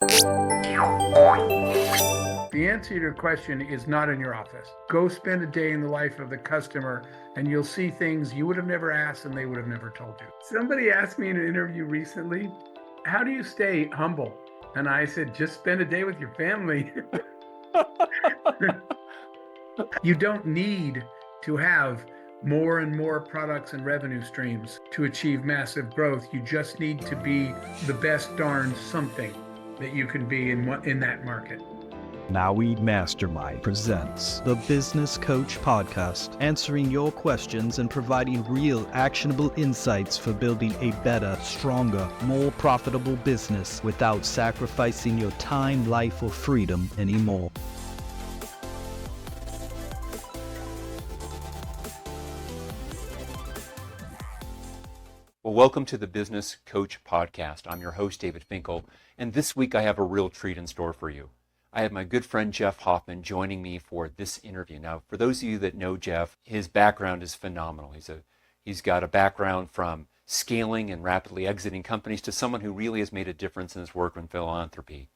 The answer to your question is not in your office. Go spend a day in the life of the customer and you'll see things you would have never asked and they would have never told you. Somebody asked me in an interview recently, how do you stay humble? And I said, just spend a day with your family. You don't need to have more and more products and revenue streams to achieve massive growth. You just need to be the best darn something that you can be in that market. Now We Mastermind presents the Business Coach Podcast, answering your questions and providing real actionable insights for building a better, stronger, more profitable business without sacrificing your time, life, or freedom anymore. Well, welcome to the Business Coach Podcast. I'm your host, David Finkel, and this week I have a real treat in store for you. I have my good friend Jeff Hoffman joining me for this interview. Now, for those of you that know Jeff, his background is phenomenal. He's got a background from scaling and rapidly exiting companies to someone who really has made a difference in his work in philanthropy.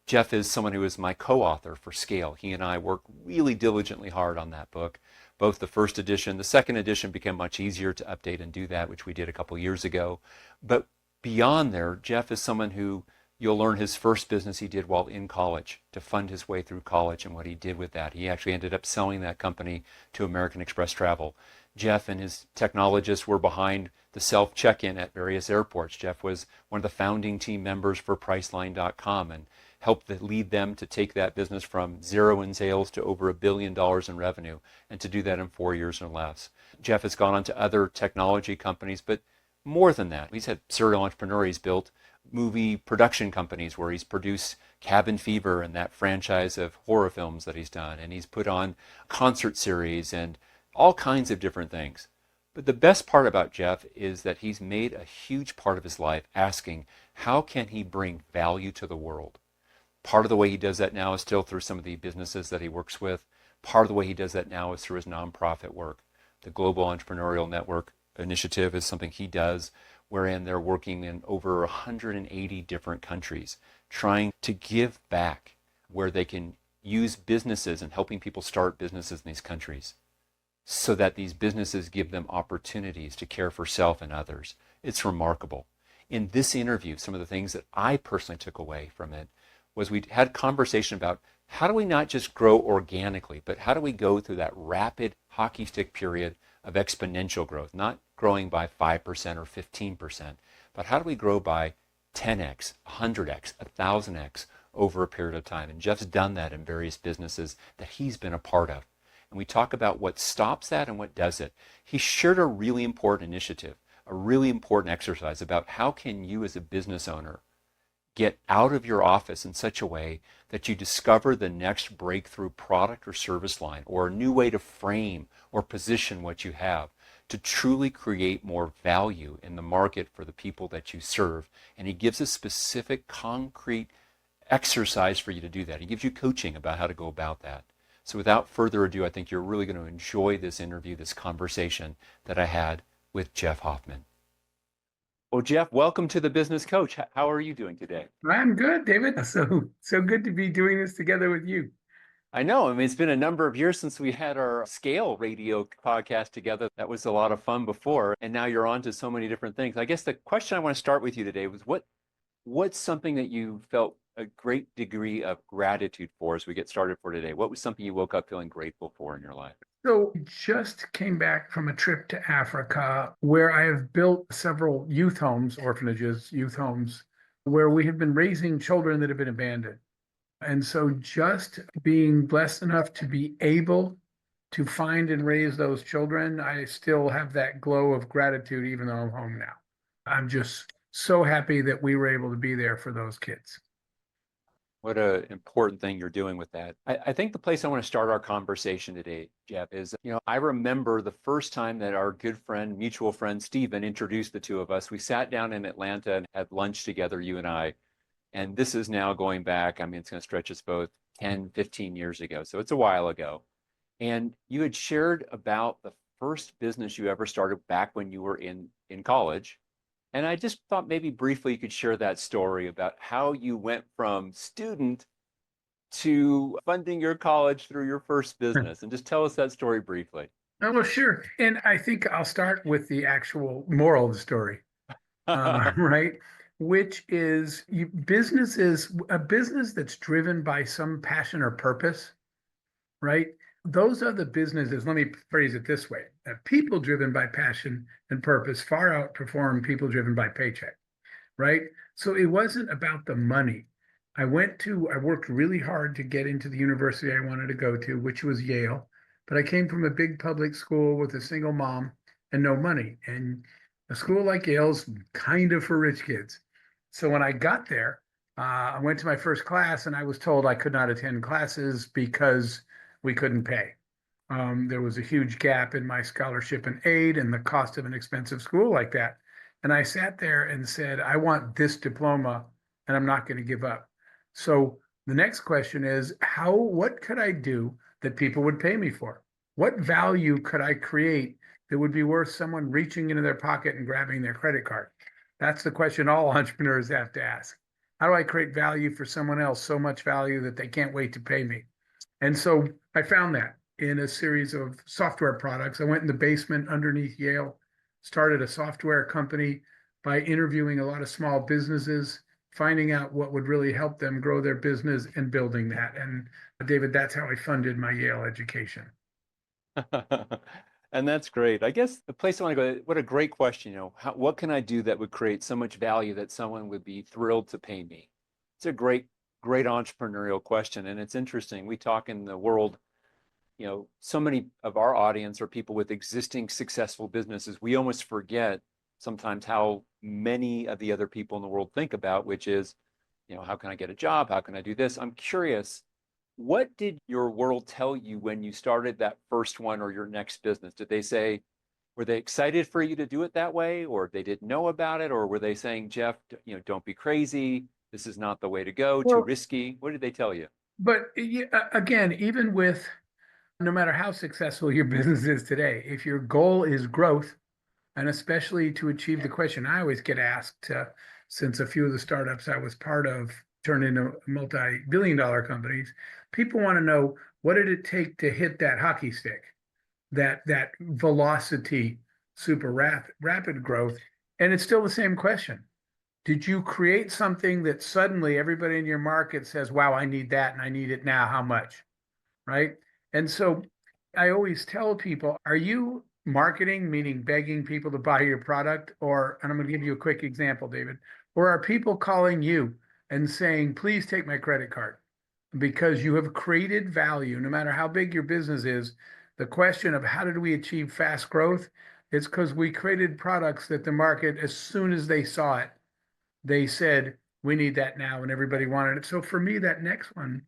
Jeff is someone who is my co-author for Scale. He and I work really diligently hard on that book. Both the first edition, the second edition became much easier to update and do that, which we did a couple years ago. But beyond there, Jeff is someone who you'll learn his first business he did while in college to fund his way through college and what he did with that. He actually ended up selling that company to American Express Travel. Jeff and his technologists were behind the self-check-in at various airports. Jeff was one of the founding team members for Priceline.com and helped lead them to take that business from zero in sales to over $1 billion in revenue, and to do that in 4 years or less. Jeff has gone on to other technology companies, but more than that, he's had serial entrepreneur. He's built movie production companies where he's produced Cabin Fever and that franchise of horror films that he's done, and he's put on concert series and all kinds of different things. But the best part about Jeff is that he's made a huge part of his life asking, how can he bring value to the world? Part of the way he does that now is still through some of the businesses that he works with. Part of the way he does that now is through his nonprofit work. The Global Entrepreneurial Network Initiative is something he does, wherein they're working in over 180 different countries, trying to give back where they can use businesses and helping people start businesses in these countries so that these businesses give them opportunities to care for self and others. It's remarkable. In this interview, some of the things that I personally took away from it was we had a conversation about how do we not just grow organically, but how do we go through that rapid hockey stick period of exponential growth, not growing by 5% or 15%, but how do we grow by 10x, 100x, 1,000x over a period of time? And Jeff's done that in various businesses that he's been a part of. And we talk about what stops that and what does it. He shared a really important initiative, a really important exercise about how can you as a business owner get out of your office in such a way that you discover the next breakthrough product or service line, or a new way to frame or position what you have to truly create more value in the market for the people that you serve. And he gives a specific, concrete exercise for you to do that. He gives you coaching about how to go about that. So without further ado, I think you're really going to enjoy this interview, this conversation that I had with Jeff Hoffman. Well, Jeff, welcome to the Business Coach. How are you doing today? I'm good, David. So good to be doing this together with you. I know. I mean, it's been a number of years since we had our Scale radio podcast together. That was a lot of fun before, and now you're on to so many different things. I guess the question I want to start with you today was what's something that you felt a great degree of gratitude for as we get started for today? What was something you woke up feeling grateful for in your life? So just came back from a trip to Africa where I have built several youth homes, orphanages, youth homes, where we have been raising children that have been abandoned. And so just being blessed enough to be able to find and raise those children, I still have that glow of gratitude, even though I'm home now. I'm just so happy that we were able to be there for those kids. What an important thing you're doing with that. I think the place I want to start our conversation today, Jeff, is, I remember the first time that our good friend, mutual friend, Stephen, introduced the two of us. We sat down in Atlanta and had lunch together, you and I. And this is now going back, it's going to stretch us both 10, 15 years ago. So it's a while ago. And you had shared about the first business you ever started back when you were in college. And I just thought maybe briefly you could share that story about how you went from student to funding your college through your first business. And just tell us that story briefly. Oh, well, sure. And I think I'll start with the actual moral of the story, right? Which is business is a business that's driven by some passion or purpose, right? Those are the businesses. Let me phrase it this way: people driven by passion and purpose far outperform people driven by paycheck, right? So it wasn't about the money. I worked really hard to get into the university I wanted to go to, which was Yale. But I came from a big public school with a single mom and no money. And a school like Yale's kind of for rich kids. So when I got there, I went to my first class and I was told I could not attend classes because we couldn't pay. There was a huge gap in my scholarship and aid and the cost of an expensive school like that. And I sat there and said, I want this diploma and I'm not going to give up. So the next question is, what could I do that people would pay me for? What value could I create that would be worth someone reaching into their pocket and grabbing their credit card? That's the question all entrepreneurs have to ask. How do I create value for someone else, so much value that they can't wait to pay me? And so I found that in a series of software products. I went in the basement underneath Yale, started a software company by interviewing a lot of small businesses, finding out what would really help them grow their business and building that. And David, that's how I funded my Yale education. And that's great. I guess the place I want to go, what a great question, what can I do that would create so much value that someone would be thrilled to pay me? It's a great, great entrepreneurial question. And it's interesting. We talk in the world, so many of our audience are people with existing successful businesses. We almost forget sometimes how many of the other people in the world think about, which is, how can I get a job? How can I do this? I'm curious, what did your world tell you when you started that first one or your next business? Did they say, were they excited for you to do it that way, or they didn't know about it? Or were they saying, Jeff, don't be crazy. This is not the way to go, too Well, risky. What did they tell you? but again, even with no matter how successful your business is today, if your goal is growth, and especially to achieve the question I always get asked, since a few of the startups I was part of turned into multi-billion-dollar companies, people want to know, what did it take to hit that hockey stick, that velocity, super rapid growth? And it's still the same question. Did you create something that suddenly everybody in your market says, wow, I need that and I need it now, how much? Right? And so I always tell people, are you marketing, meaning begging people to buy your product? And I'm going to give you a quick example, David, or are people calling you and saying, please take my credit card because you have created value, no matter how big your business is? The question of how did we achieve fast growth? It's because we created products that the market, as soon as they saw it, they said, we need that now, and everybody wanted it. So for me, that next one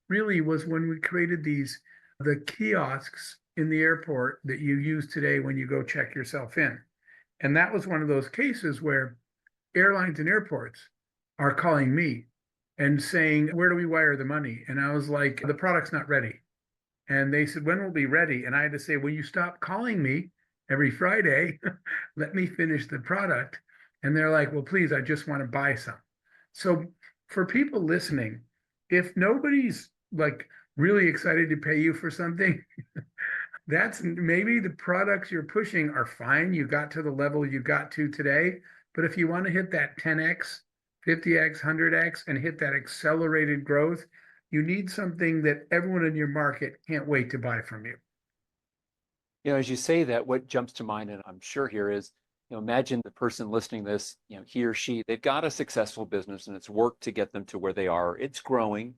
really was when we created the kiosks in the airport that you use today when you go check yourself in. And that was one of those cases where airlines and airports are calling me and saying, where do we wire the money? And I was like, the product's not ready. And they said, when will it be ready? And I had to say, will you stop calling me every Friday? Let me finish the product. And they're like, well, please, I just want to buy some. So for people listening, if nobody's like really excited to pay you for something, that's maybe the products you're pushing are fine. You got to the level you got to today. But if you want to hit that 10x, 50x, 100x, and hit that accelerated growth, you need something that everyone in your market can't wait to buy from you. As you say that, what jumps to mind, and I'm sure here is, imagine the person listening to this, he or she, they've got a successful business and it's worked to get them to where they are. It's growing,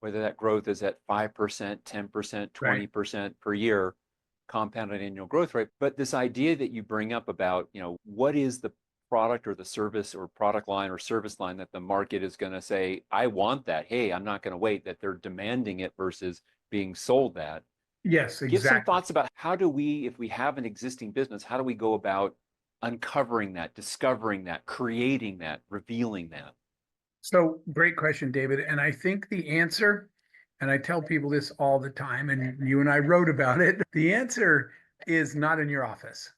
whether that growth is at 5%, 10%, 20% per year, compounded annual growth rate. But this idea that you bring up about, what is the product or the service or product line or service line that the market is going to say, I want that. Hey, I'm not going to wait, that they're demanding it versus being sold that. Yes, Give some exactly. thoughts about how do we, if we have an existing business, how do we go about uncovering that, discovering that, creating that, revealing that? So great question, David. And I think the answer, and I tell people this all the time, and you and I wrote about it, the answer is not in your office.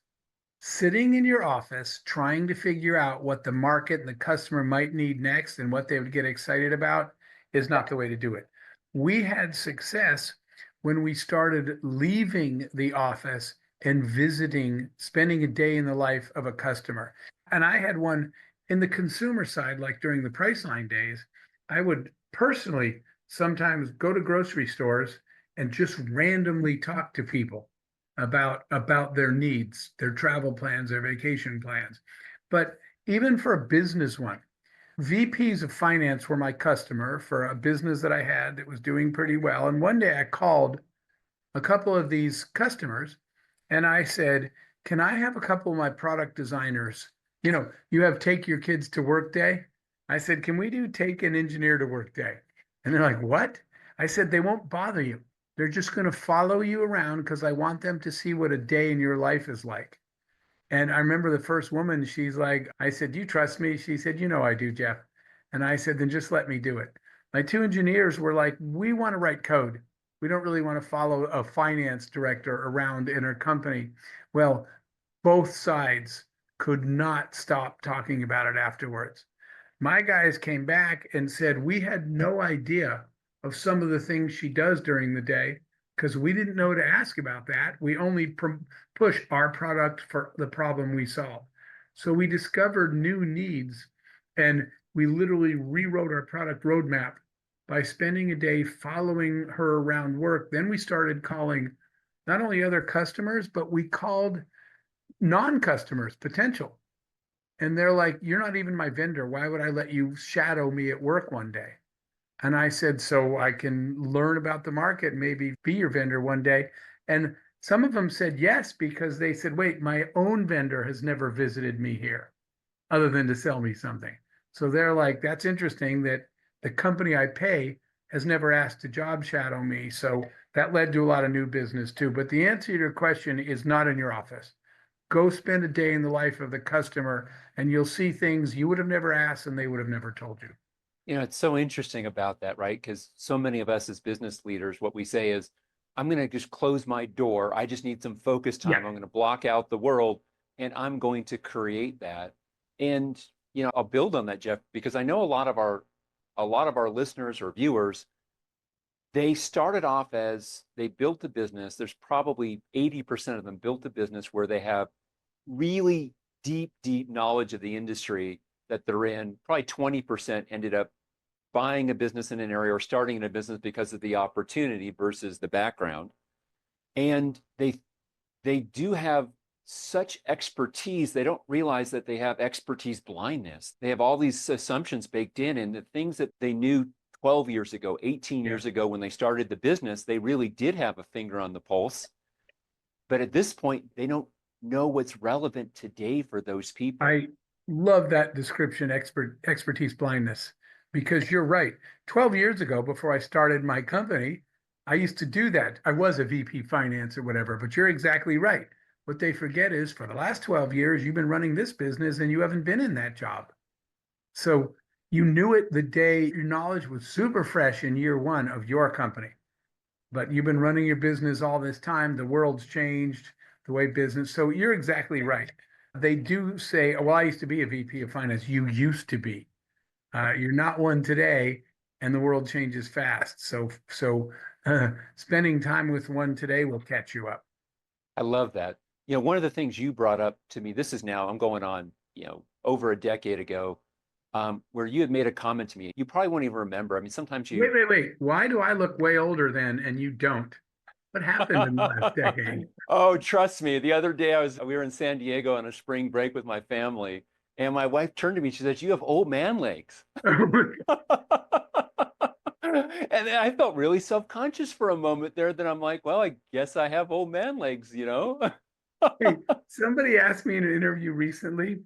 Sitting in your office trying to figure out what the market and the customer might need next and what they would get excited about is not the way to do it. We had success when we started leaving the office and visiting, spending a day in the life of a customer. And I had one in the consumer side, like during the Priceline days, I would personally sometimes go to grocery stores and just randomly talk to people about their needs, their travel plans, their vacation plans. But even for a business one, VPs of finance were my customer for a business that I had that was doing pretty well. And one day I called a couple of these customers and I said, can I have a couple of my product designers? You have take your kids to work day. I said, can we do take an engineer to work day? And they're like, what? I said, they won't bother you. They're just going to follow you around because I want them to see what a day in your life is like. And I remember the first woman, she's like, I said, do you trust me? She said, I do, Jeff. And I said, then just let me do it. My two engineers were like, we want to write code. We don't really want to follow a finance director around in our company. Well, both sides could not stop talking about it afterwards. My guys came back and said, we had no idea of some of the things she does during the day because we didn't know to ask about that. We only push our product for the problem we solve. So we discovered new needs and we literally rewrote our product roadmap by spending a day following her around work. Then we started calling not only other customers, but we called non-customers, potential. And they're like, you're not even my vendor. Why would I let you shadow me at work one day? And I said, so I can learn about the market, maybe be your vendor one day. And some of them said yes, because they said, wait, my own vendor has never visited me here other than to sell me something. So they're like, that's interesting that the company I pay has never asked to job shadow me. So that led to a lot of new business too. But the answer to your question is not in your office. Go spend a day in the life of the customer and you'll see things you would have never asked and they would have never told you. It's so interesting about that, right? Because so many of us as business leaders, what we say is, I'm going to just close my door. I just need some focus time. Yeah. I'm going to block out the world and I'm going to create that. And, I'll build on that, Jeff, because I know a lot of our listeners or viewers, they started off as they built a business. There's probably 80% of them built a business where they have really deep, deep knowledge of the industry that they're in. Probably 20% ended up buying a business in an area or starting in a business because of the opportunity versus the background. And they do have such expertise, they don't realize that they have expertise blindness. They have all these assumptions baked in, and the things that they knew 12 years ago, 18 years ago when they started the business, they really did have a finger on the pulse. But at this point, they don't know what's relevant today for those people. I love that description, expertise blindness, because you're right. 12 years ago, before I started my company, I used to do that. I was a VP finance or whatever, but you're exactly right. What they forget is for the last 12 years, you've been running this business and you haven't been in that job. So you knew it the day your knowledge was super fresh in year one of your company, but you've been running your business all this time. The world's changed the way business. So you're exactly right. They do say, well, I used to be a VP of finance. You used to be. You're not one today, and the world changes fast. So spending time with one today will catch you up. I love that. One of the things you brought up to me, this is now, I'm going on, over a decade ago, where you had made a comment to me. You probably won't even remember. I mean, sometimes you. Wait. Why do I look way older then and you don't? What happened in the last decade? Oh, trust me. The other day we were in San Diego on a spring break with my family, and my wife turned to me. She said, "You have old man legs." And then I felt really self-conscious for a moment there. Then I'm like, well, I guess I have old man legs, Hey, somebody asked me in an interview recently,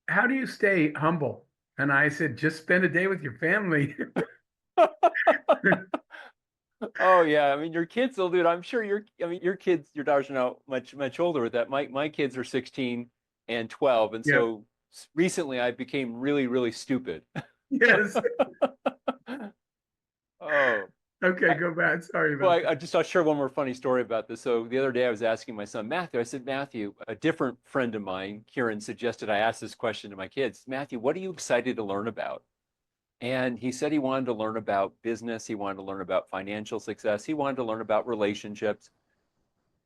how do you stay humble? And I said, just spend a day with your family. Oh yeah, I mean your kids will do it. I'm sure your kids, your daughters are now much older with that. My kids are 16 and 12, and Yeah. so recently I became really really stupid. Yes. Oh, Okay, go back. Sorry Well, about that. I'll share one more funny story about this. So the other day I was asking my son, Matthew, I said, Matthew, a different friend of mine, Kieran, suggested I ask this question to my kids. Matthew, what are you excited to learn about? And he said he wanted to learn about business. He wanted to learn about financial success. He wanted to learn about relationships.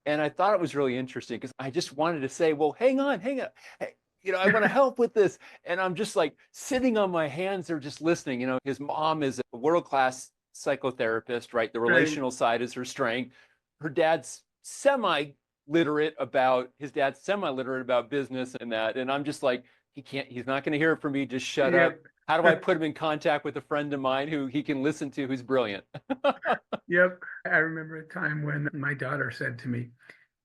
And I thought it was really interesting because I just wanted to say, well, hang on, hang on. Hey, I want to help with this. And I'm just like sitting on my hands there, just listening. His mom is a world-class psychotherapist, right? The Right. relational side is her strength. Her dad's semi-literate about business and that. And I'm just like, he's not going to hear it from me. Just shut up. Yep. How do I put him in contact with a friend of mine who he can listen to, who's brilliant? Yep. I remember a time when my daughter said to me,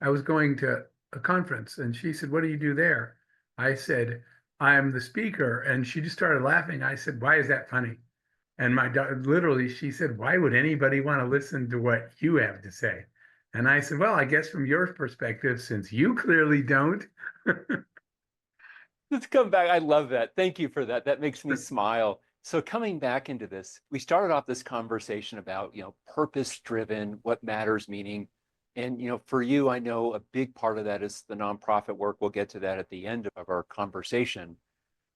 I was going to a conference and she said, "What do you do there?" I said, "I'm the speaker." And she just started laughing. I said, "Why is that funny?" And my daughter, literally, she said, "Why would anybody want to listen to what you have to say?" And I said, "Well, I guess from your perspective, since you clearly don't." Let's come back. I love that. Thank you for that. That makes me smile. So coming back into this, we started off this conversation about, purpose driven, what matters, meaning. And, for you, I know a big part of that is the nonprofit work. We'll get to that at the end of our conversation.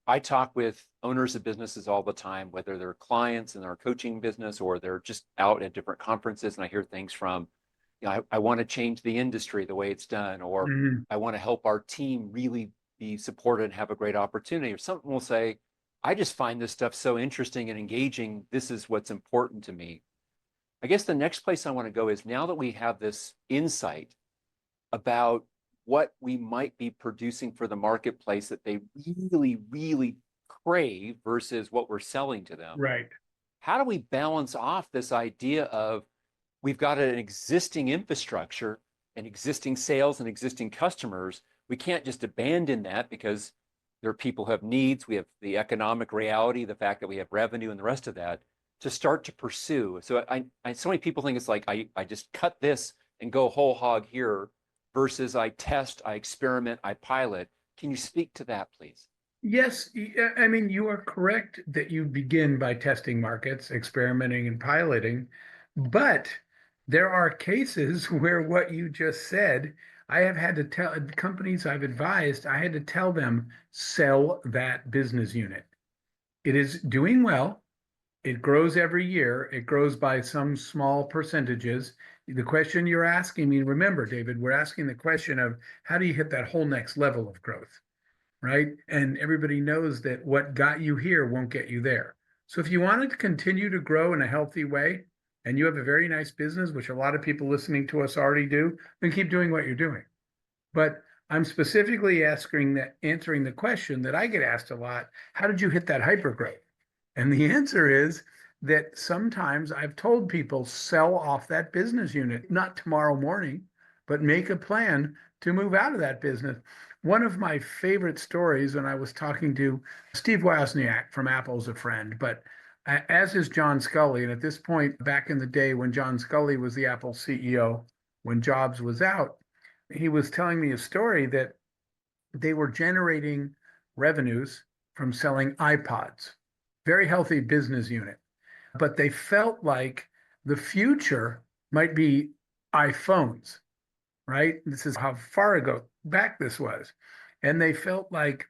I talk with owners of businesses all the time, whether they're clients in our coaching business or they're just out at different conferences. And I hear things from, I want to change the industry the way it's done, or Mhm. I want to help our team really be supported and have a great opportunity. Or something will say, I just find this stuff so interesting and engaging. This is what's important to me. I guess the next place I want to go is now that we have this insight about what we might be producing for the marketplace that they really, really crave versus what we're selling to them. Right. How do we balance off this idea of we've got an existing infrastructure and existing sales and existing customers? We can't just abandon that because there are people who have needs. We have the economic reality, the fact that we have revenue and the rest of that to start to pursue. So so many people think it's like I just cut this and go whole hog here versus I test, I experiment, I pilot. Can you speak to that, please? Yes, I mean, you are correct that you begin by testing markets, experimenting and piloting, but there are cases where what you just said, I have had to tell companies I've advised, I had to tell them, sell that business unit. It is doing well. It grows every year. It grows by some small percentages. The question you're asking me, remember, David, we're asking the question of how do you hit that whole next level of growth? Right? And everybody knows that what got you here won't get you there. So if you wanted to continue to grow in a healthy way and you have a very nice business, which a lot of people listening to us already do, then keep doing what you're doing. But I'm specifically answering the question that I get asked a lot, how did you hit that hypergrowth? And the answer is that sometimes I've told people sell off that business unit, not tomorrow morning, but make a plan to move out of that business. One of my favorite stories when I was talking to Steve Wozniak from Apple's a friend, but as is John Scully. And at this point, back in the day when John Scully was the Apple CEO, when Jobs was out, he was telling me a story that they were generating revenues from selling iPods, very healthy business unit. But they felt like the future might be iPhones, right? This is how far ago back this was. And they felt like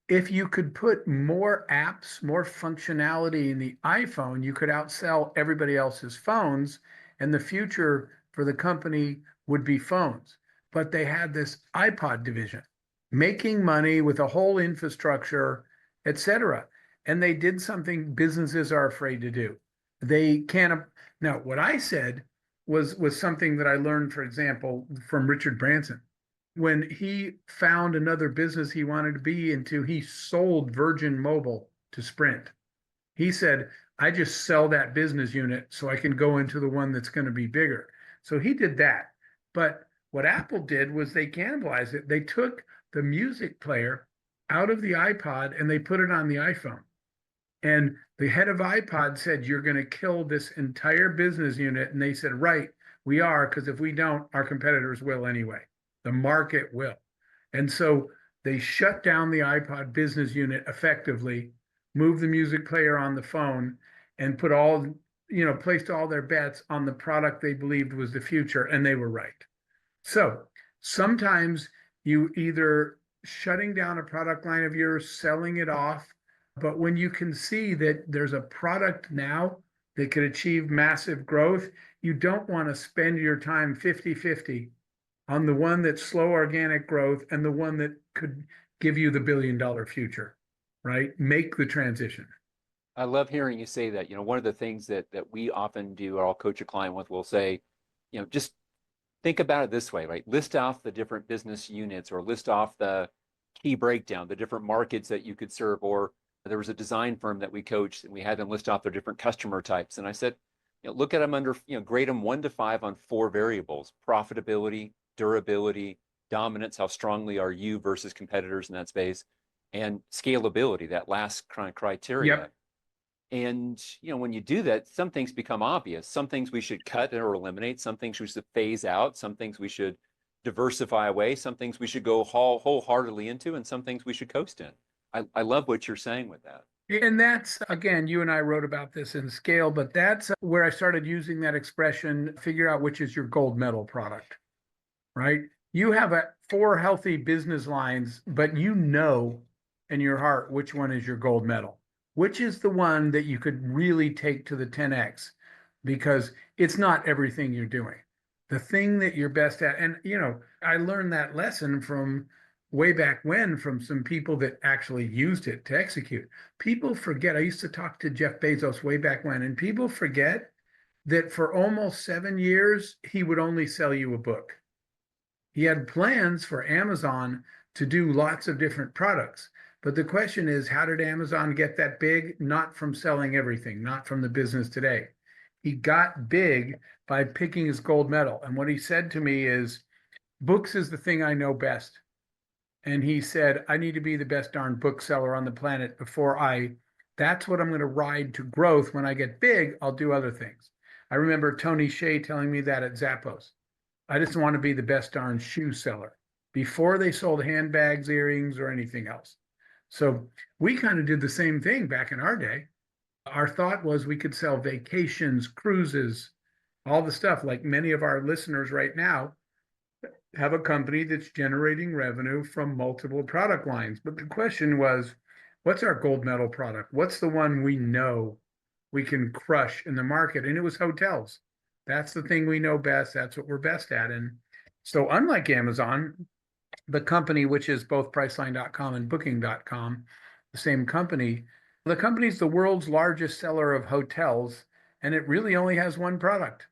if you could put more apps, more functionality in the iPhone, you could outsell everybody else's phones, and the future for the company would be phones. But they had this iPod division, making money with a whole infrastructure, et cetera. And they did something businesses are afraid to do. They can't. Now, what I said was something that I learned, for example, from Richard Branson. When he found another business he wanted to be into, he sold Virgin Mobile to Sprint. He said, I just sell that business unit so I can go into the one that's going to be bigger. So he did that. But what Apple did was they cannibalized it. They took the music player out of the iPod and they put it on the iPhone. And the head of iPod said, you're going to kill this entire business unit. And they said, right, we are, because if we don't, our competitors will anyway. The market will. And so they shut down the iPod business unit effectively, moved the music player on the phone, and put all placed all their bets on the product they believed was the future, and they were right. So sometimes you either shutting down a product line of yours, selling it off, but when you can see that there's a product now that could achieve massive growth, you don't want to spend your time 50-50 on the one that's slow organic growth and the one that could give you the $1 billion future, right? Make the transition. I love hearing you say that. One of the things that we often do, or I'll coach a client with, will say, just think about it this way, right? List off the different business units, or list off the key breakdown, the different markets that you could serve. Or there was a design firm that we coached, and we had them list off their different customer types. And I said, look at them grade them 1 to 5 on 4 variables: profitability, durability, dominance, how strongly are you versus competitors in that space, and scalability, that last criteria. Yep. And when you do that, some things become obvious. Some things we should cut or eliminate. Some things we should phase out. Some things we should diversify away. Some things we should go wholeheartedly into, and some things we should coast in. I love what you're saying with that. And that's, again, you and I wrote about this in Scale, but that's where I started using that expression, figure out which is your gold medal product, right? You have 4 healthy business lines, but you know in your heart which one is your gold medal, which is the one that you could really take to the 10X, because it's not everything you're doing. The thing that you're best at, and I learned that lesson from way back when from some people that actually used it to execute. People forget, I used to talk to Jeff Bezos way back when, and people forget that for almost 7 years, he would only sell you a book. He had plans for Amazon to do lots of different products. But the question is, how did Amazon get that big? Not from selling everything, not from the business today. He got big by picking his gold medal. And what he said to me is, books is the thing I know best. And he said, I need to be the best darn bookseller on the planet that's what I'm going to ride to growth. When I get big, I'll do other things. I remember Tony Hsieh telling me that at Zappos. I just want to be the best darn shoe seller before they sold handbags, earrings, or anything else. So we kind of did the same thing back in our day. Our thought was we could sell vacations, cruises, all the stuff. Like many of our listeners right now have a company that's generating revenue from multiple product lines. But the question was, what's our gold medal product? What's the one we know we can crush in the market? And it was hotels. That's the thing we know best. That's what we're best at. And so unlike Amazon, the company, which is both Priceline.com and Booking.com, the same company, the company's the world's largest seller of hotels, and it really only has one product,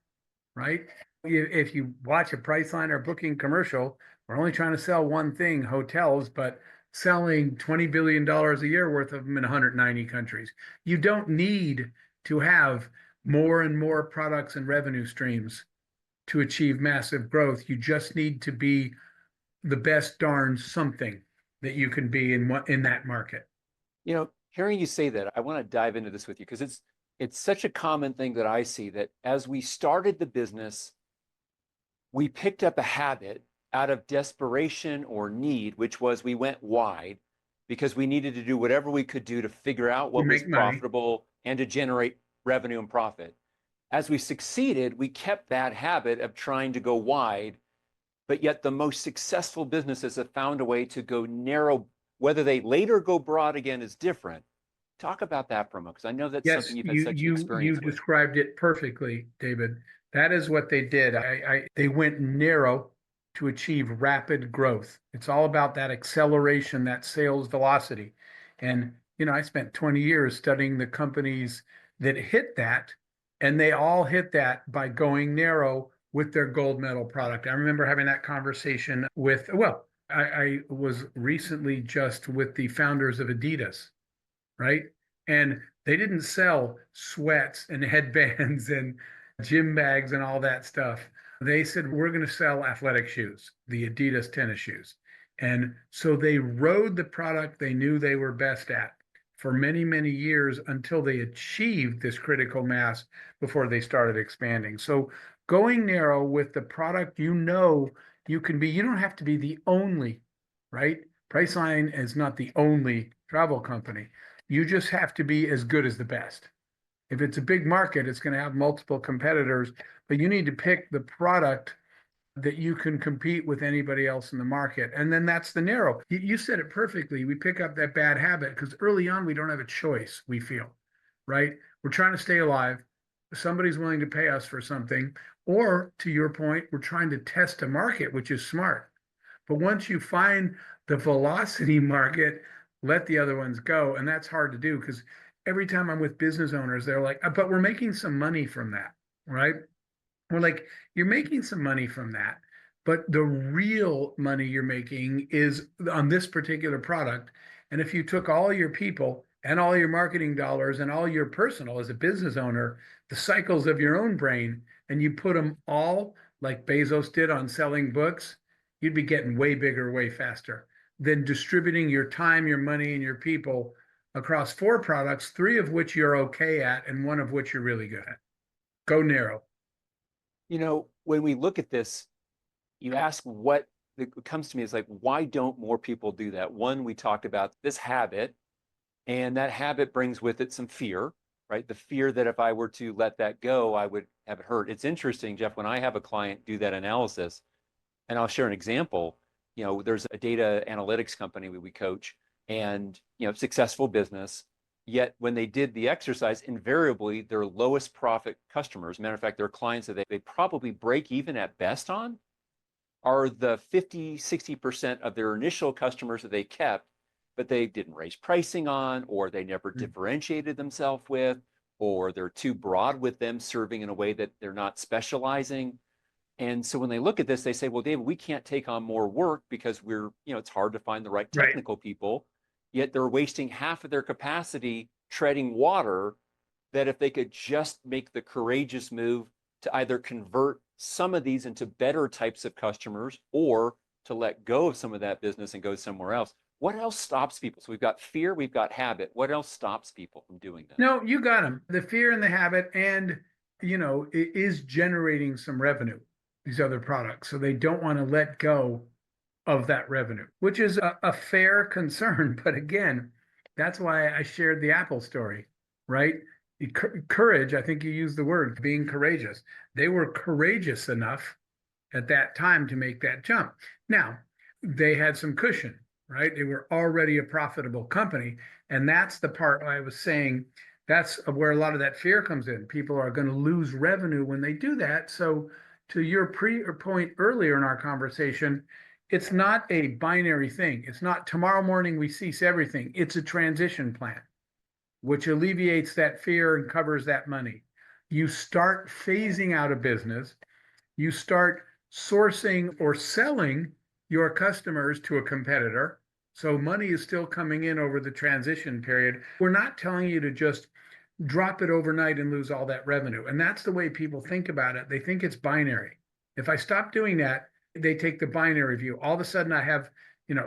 right? If you watch a Priceline or Booking commercial, we're only trying to sell one thing, hotels, but selling $20 billion a year worth of them in 190 countries. You don't need to have more and more products and revenue streams to achieve massive growth. You just need to be the best darn something that you can be in that market. Hearing you say that, I want to dive into this with you, because it's such a common thing that I see, that as we started the business, we picked up a habit out of desperation or need, which was we went wide because we needed to do whatever we could do to figure out what was profitable and to generate revenue and profit. As we succeeded, we kept that habit of trying to go wide, but yet the most successful businesses have found a way to go narrow. Whether they later go broad again is different. Talk about that for a moment, because I know that's something you've had such experience with. You described it perfectly, David. That is what they did. They went narrow to achieve rapid growth. It's all about that acceleration, that sales velocity. And, I spent 20 years studying the companies that hit that, and they all hit that by going narrow with their gold medal product. I remember having that conversation with, I was recently just with the founders of Adidas, right? And they didn't sell sweats and headbands and gym bags and all that stuff. They said, we're going to sell athletic shoes, the Adidas tennis shoes. And so they rode the product they knew they were best at for many, many years until they achieved this critical mass before they started expanding. So going narrow with the product you can be, you don't have to be the only, right? Priceline is not the only travel company. You just have to be as good as the best. If it's a big market, it's going to have multiple competitors, but you need to pick the product that you can compete with anybody else in the market. And then that's the narrow. You said it perfectly. We pick up that bad habit because early on, we don't have a choice, we feel, right? We're trying to stay alive. Somebody's willing to pay us for something. Or to your point, we're trying to test a market, which is smart. But once you find the velocity market, let the other ones go. And that's hard to do because every time I'm with business owners, they're like, but we're making some money from that, right? We're like, you're making some money from that, but the real money you're making is on this particular product. And if you took all your people and all your marketing dollars and all your personal as a business owner, the cycles of your own brain, and you put them all like Bezos did on selling books, you'd be getting way bigger, way faster than distributing your time, your money, and your people across 4 products, 3 of which you're okay at, and 1 of which you're really good at. Go narrow. When we look at this, you ask what comes to me is like, why don't more people do that? One, we talked about this habit, and that habit brings with it some fear, right? The fear that if I were to let that go, I would have it hurt. It's interesting, Jeff, when I have a client do that analysis, and I'll share an example, there's a data analytics company we coach, and, successful business. Yet when they did the exercise, invariably their lowest profit customers, matter of fact, their clients that they probably break even at best on, are the 50, 60% of their initial customers that they kept, but they didn't raise pricing on, or they never differentiated themselves with, or they're too broad with them, serving in a way that they're not specializing. And so when they look at this, they say, well, David, we can't take on more work because it's hard to find the right technical people. Yet they're wasting half of their capacity treading water, that if they could just make the courageous move to either convert some of these into better types of customers, or to let go of some of that business and go somewhere else. What else stops people? So we've got fear, we've got habit. What else stops people from doing that? No, you got them. The fear and the habit, and it is generating some revenue, these other products. So they don't want to let go of that revenue, which is a fair concern. But again, that's why I shared the Apple story, right? Courage, I think you used the word, being courageous. They were courageous enough at that time to make that jump. Now, they had some cushion, right? They were already a profitable company. And that's the part I was saying, that's where a lot of that fear comes in. People are going to lose revenue when they do that. So to your point earlier in our conversation, it's not a binary thing. It's not tomorrow morning we cease everything. It's a transition plan, which alleviates that fear and covers that money. You start phasing out of business. You start sourcing or selling your customers to a competitor. So money is still coming in over the transition period. We're not telling you to just drop it overnight and lose all that revenue. And that's the way people think about it. They think it's binary. If I stop doing that, they take the binary view. All of a sudden I have,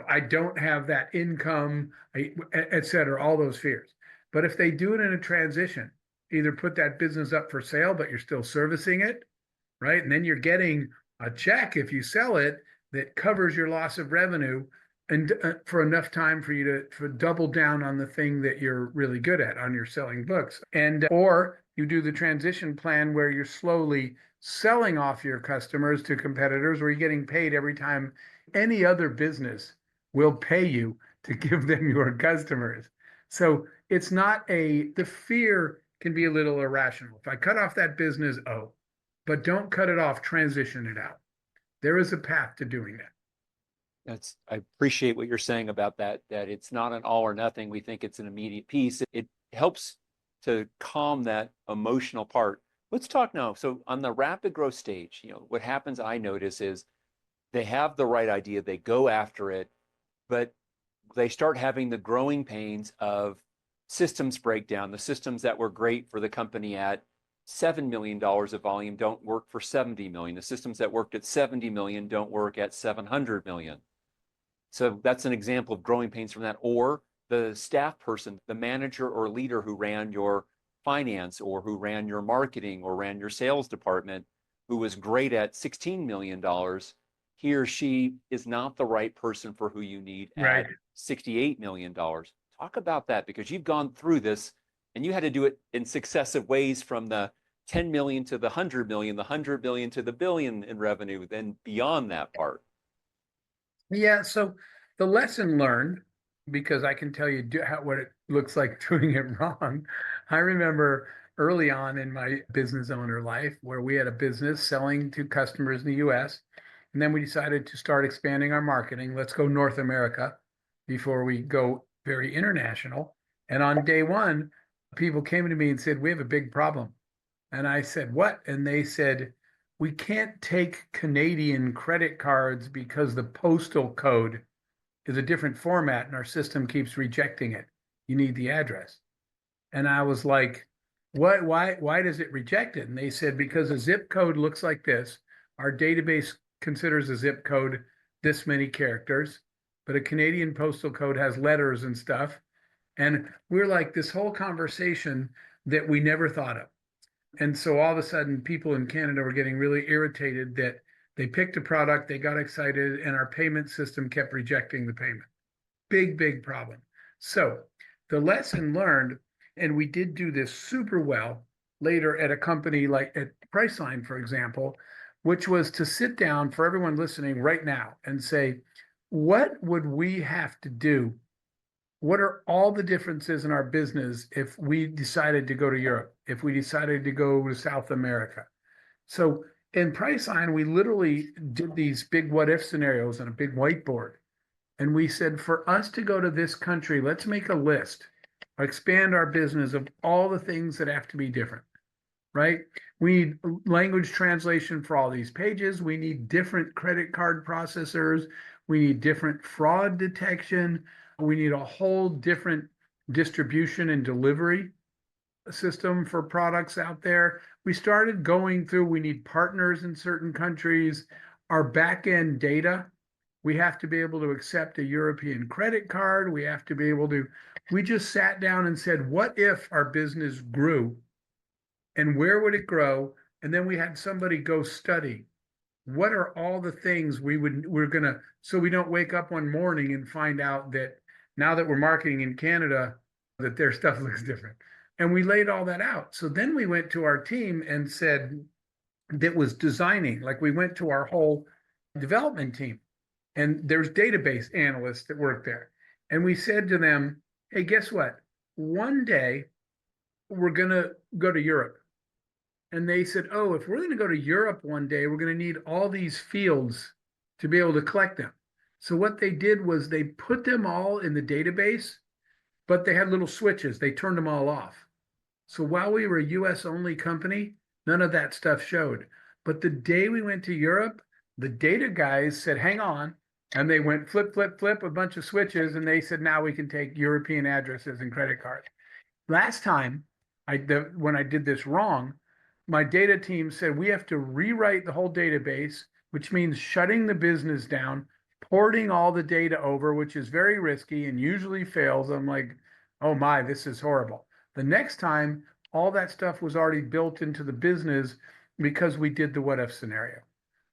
I don't have that income, et cetera, all those fears. But if they do it in a transition, either put that business up for sale, but you're still servicing it, right? And then you're getting a check if you sell it that covers your loss of revenue, and for enough time for you to double down on the thing that you're really good at, on your selling books. And or you do the transition plan where you're slowly selling off your customers to competitors, where you're getting paid every time any other business will pay you to give them your customers. So it's not the fear can be a little irrational. If I cut off that business, but don't cut it off, transition it out. There is a path to doing that. I appreciate what you're saying about that it's not an all or nothing. We think it's an immediate piece. It helps to calm that emotional part. Let's talk now. So on the rapid growth stage, what happens, I notice, is they have the right idea, they go after it, but they start having the growing pains of systems breakdown. The systems that were great for the company at $7 million of volume don't work for 70 million. The systems that worked at 70 million don't work at 700 million. So that's an example of growing pains from that. Or the staff person, the manager or leader who ran your finance, or who ran your marketing, or ran your sales department, who was great at $16 million, he or she is not the right person for who you need at $68 million. Talk about that, because you've gone through this And you had to do it in successive ways from the 10 million to the 100 million, the 100 million to the billion in revenue, then beyond that part. Yeah, so the lesson learned, because I can tell you what it looks like doing it wrong. I remember early on in my business owner life where we had a business selling to customers in the US, and then we decided to start expanding our marketing. Let's go North America before we go very international. And on day one, people came to me and said, "We have a big problem." And I said, "What?" And they said, "We can't take Canadian credit cards because the postal code is a different format and our system keeps rejecting it. You need the address." And I was like, "What? Why does it reject it?" And they said, "Because a zip code looks like this. Our database considers a zip code this many characters, but a Canadian postal code has letters and stuff." And we're like this whole conversation that we never thought of. And so all of a sudden, people in Canada were getting really irritated that they picked a product, they got excited, and our payment system kept rejecting the payment. Big, big problem. So the lesson learned, and we did do this super well later at a company like at Priceline, for example, which was to sit down for everyone listening right now and say, what would we have to do? What are all the differences in our business if we decided to go to Europe, if we decided to go to South America? So in Priceline, we literally did these big what if scenarios on a big whiteboard. And we said, for us to go to this country, let's make a list, expand our business of all the things that have to be different, right? We need language translation for all these pages. We need different credit card processors. We need different fraud detection. We need a whole different distribution and delivery system for products out there. We started going through, we need partners in certain countries, our back end data. We have to be able to accept a European credit card. We have to be able to, we just sat down and said, what if our business grew and where would it grow? And then we had somebody go study what are all the things we're gonna, so we don't wake up one morning and find out that now that we're marketing in Canada, that their stuff looks different. And we laid all that out. So then we went to our team and said, that was designing, like we went to our whole development team, and there's database analysts that work there. And we said to them, hey, guess what? One day we're gonna go to Europe. And they said, oh, if we're going to go to Europe one day, we're going to need all these fields to be able to collect them. So what they did was they put them all in the database, but they had little switches. They turned them all off. So while we were a US only company, none of that stuff showed. But the day we went to Europe, the data guys said, hang on. And they went flip, flip, flip, a bunch of switches. And they said, now we can take European addresses and credit cards. Last time, when I did this wrong, my data team said we have to rewrite the whole database, which means shutting the business down, porting all the data over, which is very risky and usually fails. I'm like, oh my, this is horrible. The next time, all that stuff was already built into the business because we did the what if scenario.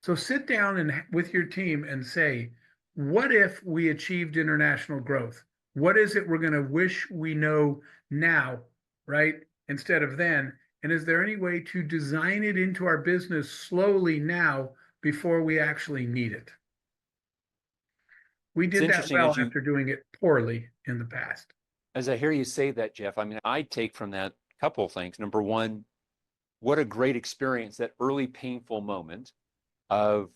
So sit down and with your team and say, what if we achieved international growth? What is it we're going to wish we know now, right? Instead of then. And is there any way to design it into our business slowly now before we actually need it? We did that well after doing it poorly in the past. As I hear you say that, Jeff, I mean, I take from that a couple of things. Number one, what a great experience, that early painful moment of,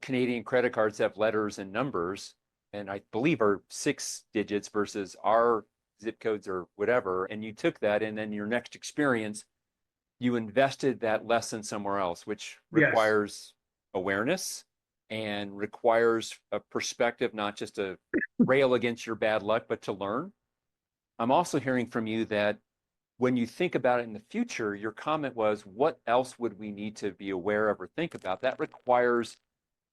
Canadian credit cards have letters and numbers, and I believe are 6 digits versus our zip codes or whatever. And you took that, and then your next experience, you invested that lesson somewhere else, which requires awareness and requires a perspective, not just to rail against your bad luck, but to learn. I'm also hearing from you that when you think about it in the future, your comment was, what else would we need to be aware of or think about? That requires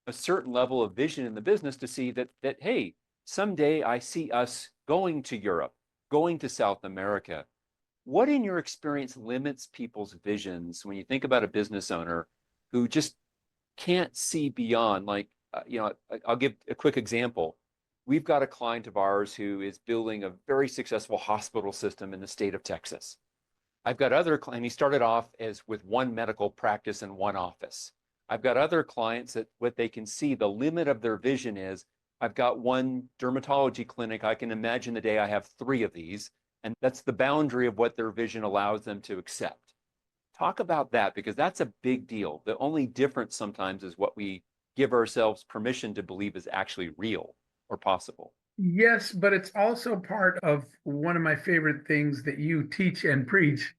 a certain level of vision in the business to see that hey, someday I see us going to Europe, going to South America. What in your experience limits people's visions when you think about a business owner who just can't see beyond? Like, I'll give a quick example. we've got a client of ours who is building a very successful hospital system in the state of Texas. I've got other clients, he started off as with one medical practice and one office. I've got other clients that what they can see, the limit of their vision is, I've got one dermatology clinic. I can imagine the day I have 3 of these, and that's the boundary of what their vision allows them to accept. Talk about that, because that's a big deal. The only difference sometimes is what we give ourselves permission to believe is actually real or possible. Yes, but it's also part of one of my favorite things that you teach and preach,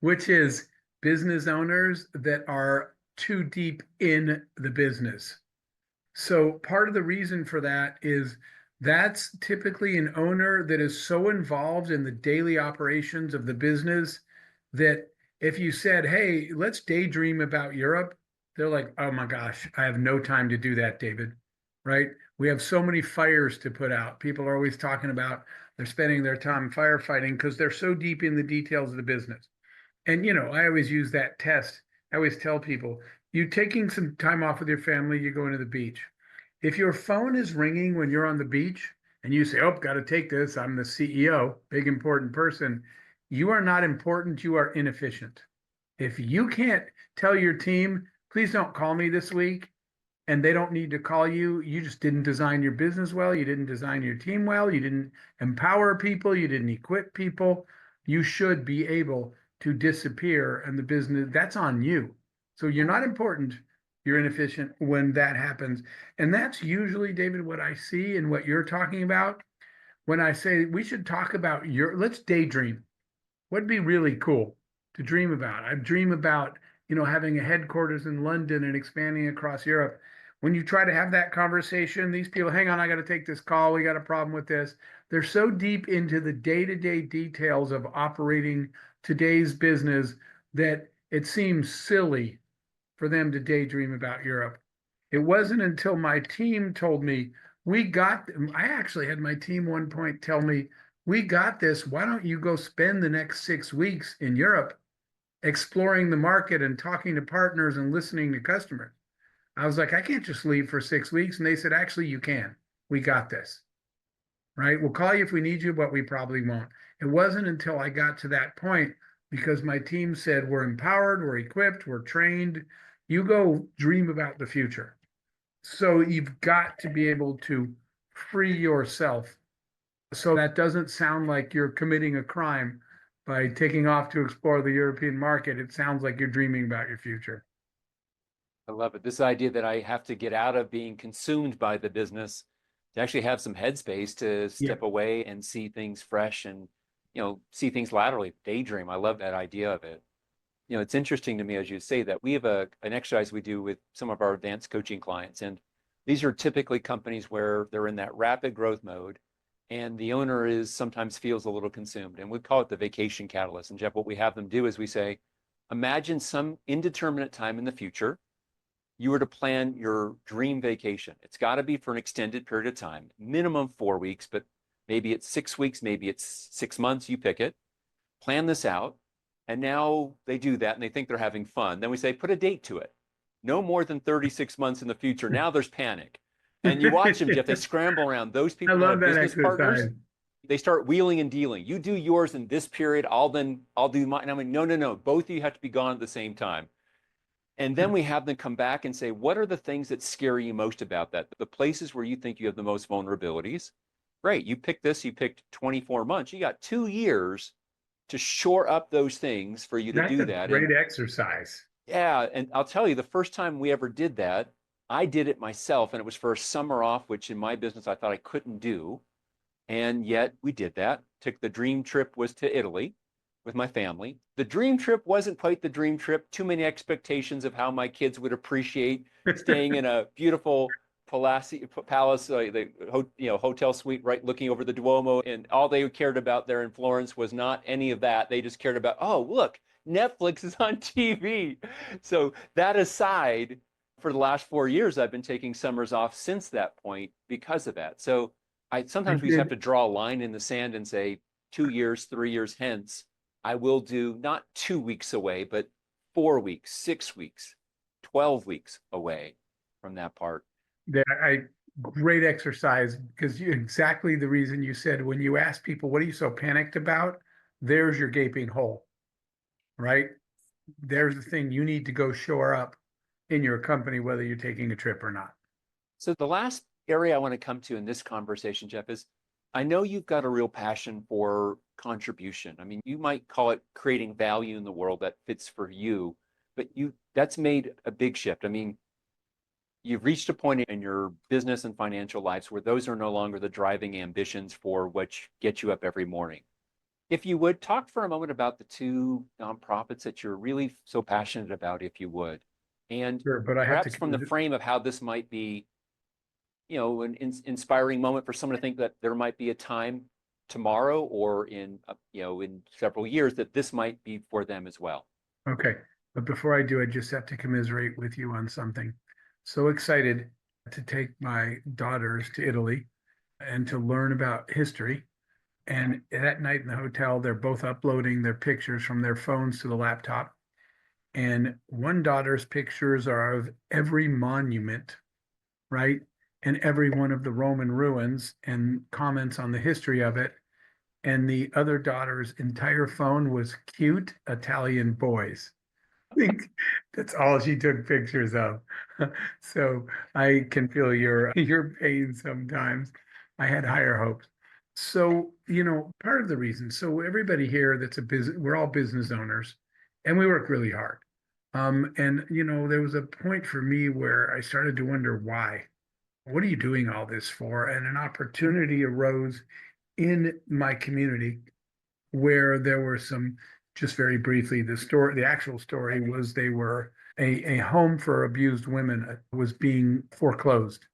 which is business owners that are too deep in the business. So part of the reason for that is that's typically an owner that is so involved in the daily operations of the business that if you said, hey, let's daydream about Europe, they're like, oh my gosh, I have no time to do that, David. Right? We have so many fires to put out. People are always talking about they're spending their time firefighting because they're so deep in the details of the business. And, I always use that test. I always tell people, you taking some time off with your family, you go into the beach. If your phone is ringing when you're on the beach and you say, oh, got to take this, I'm the CEO, big important person, you are not important, you are inefficient. If you can't tell your team, please don't call me this week, and they don't need to call you, you just didn't design your business well, you didn't design your team well, you didn't empower people, you didn't equip people, you should be able to disappear, and the business, that's on you. So you're not important, you're inefficient when that happens. And that's usually, David, what I see and what you're talking about when I say we should talk about let's daydream. What'd be really cool to dream about? I dream about, having a headquarters in London and expanding across Europe. When you try to have that conversation, these people, hang on, I got to take this call. We got a problem with this. They're so deep into the day-to-day details of operating today's business that it seems silly for them to daydream about Europe. It wasn't until my team told me, I actually had my team one point tell me, we got this. Why don't you go spend the next 6 weeks in Europe exploring the market and talking to partners and listening to customers? I was like, I can't just leave for 6 weeks. And they said, actually, you can. We got this. Right? We'll call you if we need you, but we probably won't. It wasn't until I got to that point because my team said, we're empowered, we're equipped, we're trained. You go dream about the future. So you've got to be able to free yourself. So that doesn't sound like you're committing a crime by taking off to explore the European market. It sounds like you're dreaming about your future. I love it. This idea that I have to get out of being consumed by the business to actually have some headspace to step away and see things fresh and, see things laterally, daydream. I love that idea of it. It's interesting to me, as you say, that we have an exercise we do with some of our advanced coaching clients. And these are typically companies where they're in that rapid growth mode and the owner sometimes feels a little consumed. And we call it the vacation catalyst. And Jeff, what we have them do is we say, imagine some indeterminate time in the future, you were to plan your dream vacation. It's got to be for an extended period of time, minimum 4 weeks, but maybe it's 6 weeks, maybe it's 6 months, you pick it. Plan this out. And now they do that and they think they're having fun. Then we say, put a date to it. No more than 36 months in the future. Now there's panic. And you watch them, Jeff, they scramble around. Those people I who love have that business exercise. partners, they start wheeling and dealing. You do yours in this period, I'll do mine. And I'm like, no. Both of you have to be gone at the same time. And then we have them come back and say, what are the things that scare you most about that? The places where you think you have the most vulnerabilities. Great, you picked this, you picked 24 months. You got 2 years to shore up those things for you to do that. That's a great exercise. Yeah, and I'll tell you, the first time we ever did that, I did it myself, and it was for a summer off, which in my business I thought I couldn't do. And yet we did that. The dream trip was to Italy with my family. The dream trip wasn't quite the dream trip. Too many expectations of how my kids would appreciate staying in a beautiful palace, hotel suite, right, looking over the Duomo. And all they cared about there in Florence was not any of that. They just cared about, oh, look, Netflix is on TV. So that aside, for the last 4 years, I've been taking summers off since that point because of that. So sometimes we just have to draw a line in the sand and say 2 years, 3 years hence, I will do not 2 weeks away, but 4 weeks, 6 weeks, 12 weeks away from that part. great exercise because exactly the reason you said when you ask people, what are you so panicked about? There's your gaping hole, right? There's the thing you need to go shore up in your company, whether you're taking a trip or not. So the last area I want to come to in this conversation, Jeff, is I know you've got a real passion for contribution. I mean, you might call it creating value in the world that fits for you, but that's made a big shift. I mean, you've reached a point in your business and financial lives where those are no longer the driving ambitions for what gets you up every morning. If you would talk for a moment about the two nonprofits that you're really so passionate about, if you would, and Sure, but I have to perhaps from the frame of how this might be, an inspiring moment for someone to think that there might be a time tomorrow or in several years that this might be for them as well. Okay. But before I do, I just have to commiserate with you on something. So excited to take my daughters to Italy and to learn about history. And that night in the hotel, they're both uploading their pictures from their phones to the laptop. And one daughter's pictures are of every monument, right? And every one of the Roman ruins and comments on the history of it. And the other daughter's entire phone was cute Italian boys. I think that's all she took pictures of. So I can feel your pain sometimes. I had higher hopes. So, part of the reason, so everybody here that's a business, we're all business owners and we work really hard. And there was a point for me where I started to wonder why. What are you doing all this for? And an opportunity arose in my community where there were some, just very briefly, the actual story was they were a home for abused women was being foreclosed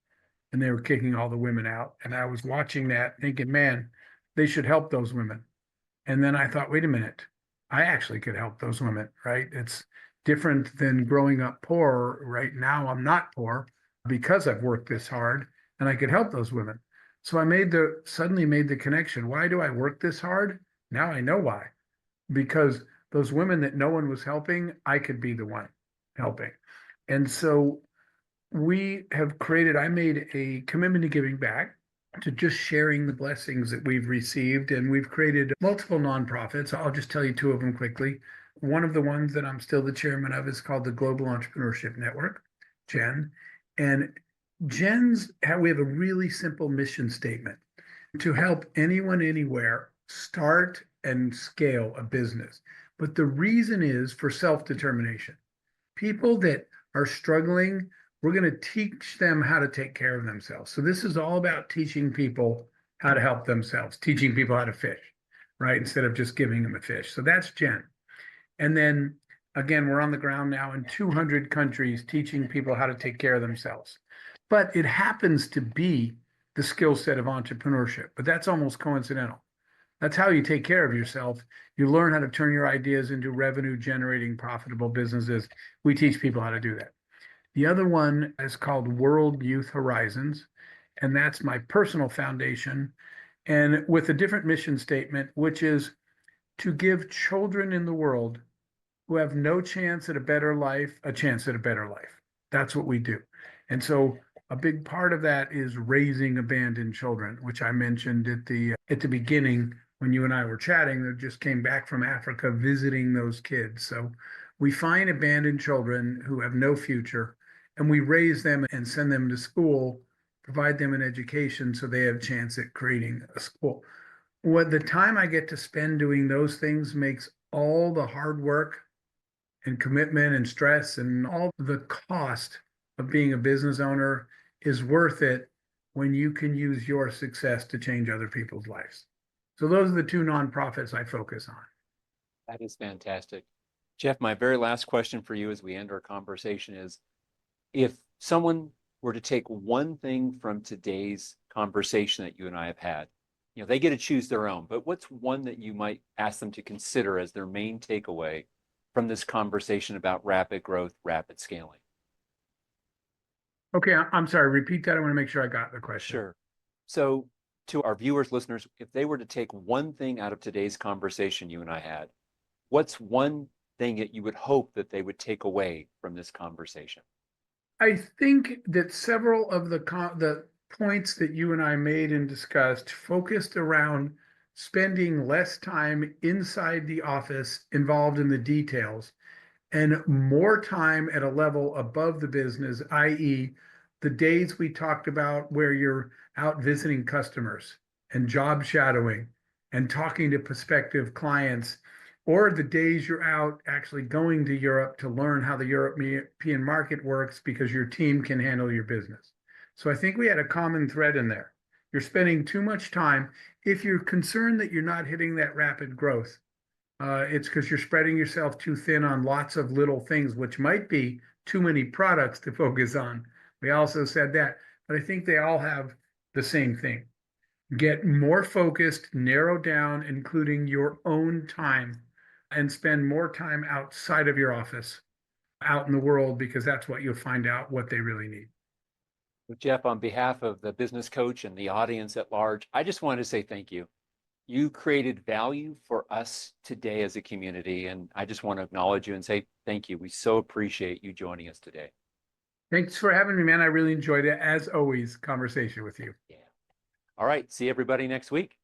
and they were kicking all the women out. And I was watching that thinking, man, they should help those women. And then I thought, wait a minute, I actually could help those women, right? It's different than growing up poor. Right now, I'm not poor because I've worked this hard and I could help those women. So I suddenly made the connection. Why do I work this hard? Now I know why. Because those women that no one was helping, I could be the one helping. And so I made a commitment to giving back, to just sharing the blessings that we've received. And we've created multiple nonprofits. I'll just tell you two of them quickly. One of the ones that I'm still the chairman of is called the Global Entrepreneurship Network, GEN. And we have a really simple mission statement to help anyone anywhere start and scale a business. But the reason is for self-determination. People that are struggling, we're going to teach them how to take care of themselves. So this is all about teaching people how to help themselves, teaching people how to fish, right? Instead of just giving them a fish. So that's Jen. And then again, we're on the ground now in 200 countries teaching people how to take care of themselves. But it happens to be the skill set of entrepreneurship, but that's almost coincidental. That's how you take care of yourself. You learn how to turn your ideas into revenue generating profitable businesses. We teach people how to do that. The other one is called World Youth Horizons, and that's my personal foundation, and with a different mission statement, which is to give children in the world who have no chance at a better life a chance at a better life. That's what we do. And so a big part of that is raising abandoned children, which I mentioned at the beginning when you and I were chatting. That just came back from Africa visiting those kids. So we find abandoned children who have no future, and we raise them and send them to school, provide them an education so they have a chance at creating a school. What the time I get to spend doing those things makes all the hard work and commitment and stress and all the cost of being a business owner is worth it when you can use your success to change other people's lives. So those are the two nonprofits I focus on. That is fantastic. Jeff, my very last question for you as we end our conversation is, if someone were to take one thing from today's conversation that you and I have had, they get to choose their own, but what's one that you might ask them to consider as their main takeaway from this conversation about rapid growth, rapid scaling? Okay, I'm sorry, repeat that. I want to make sure I got the question. Sure. So to our viewers, listeners, if they were to take one thing out of today's conversation you and I had, what's one thing that you would hope that they would take away from this conversation? I think that several of the points that you and I made and discussed focused around spending less time inside the office involved in the details and more time at a level above the business, i.e., the days we talked about where you're out visiting customers and job shadowing and talking to prospective clients, or the days you're out actually going to Europe to learn how the European market works because your team can handle your business. So I think we had a common thread in there. You're spending too much time. If you're concerned that you're not hitting that rapid growth, it's because you're spreading yourself too thin on lots of little things, which might be too many products to focus on. We also said that, but I think they all have the same thing. Get more focused, narrow down, including your own time, and spend more time outside of your office, out in the world, because that's what you'll find out what they really need. Well, Jeff, on behalf of the business coach and the audience at large, I just wanted to say thank you. You created value for us today as a community, and I just want to acknowledge you and say thank you. We so appreciate you joining us today. Thanks for having me, man. I really enjoyed it, as always, conversation with you. Yeah. All right. See everybody next week.